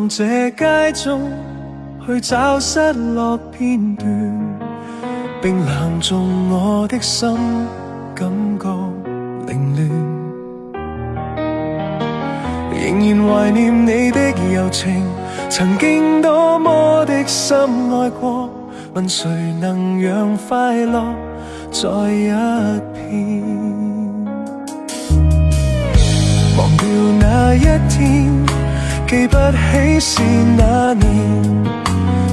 從這街中去找失落片段，並藍中我的心，感覺凌亂。仍然懷念你的柔情，曾經多麼的深愛過，問誰能讓快樂再一片？忘掉那一天，記不起是哪年，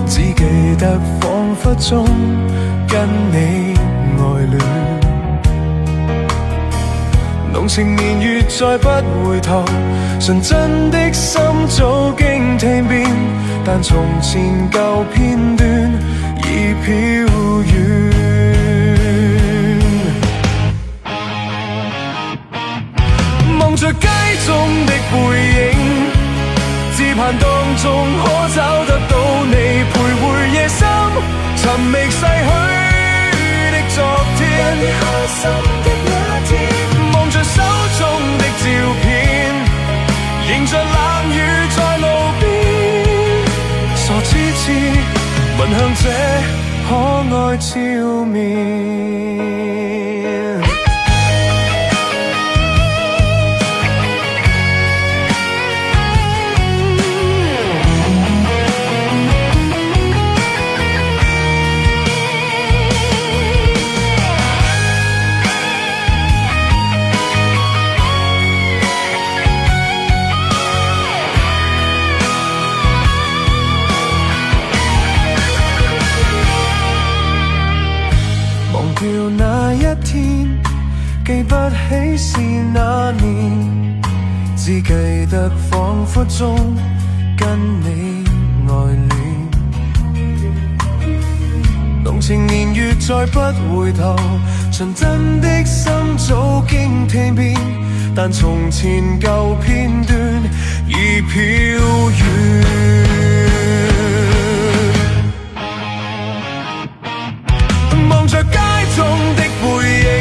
只記得彷彿中跟你愛戀。濃情年月再不回頭，純真的心早經聽遍，但從前舊片段已飄遠。望着街中的背影，只盼當中可找得到你，徘徊夜深，尋覓逝去的昨天。你開心的那天，望着手中的照片，迎着冷雨在路邊，傻痴痴聞向這可愛笑面。那一天，記不起是哪年，只記得彷彿中跟你愛戀。濃情年月再不回頭，純真的心早經聽遍，但從前舊片段已飄遠。望着街中的背影，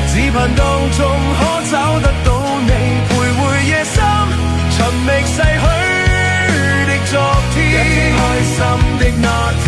只盼當中可找得到你，徘徊夜深，尋覓逝去的昨天。一天開心的那天，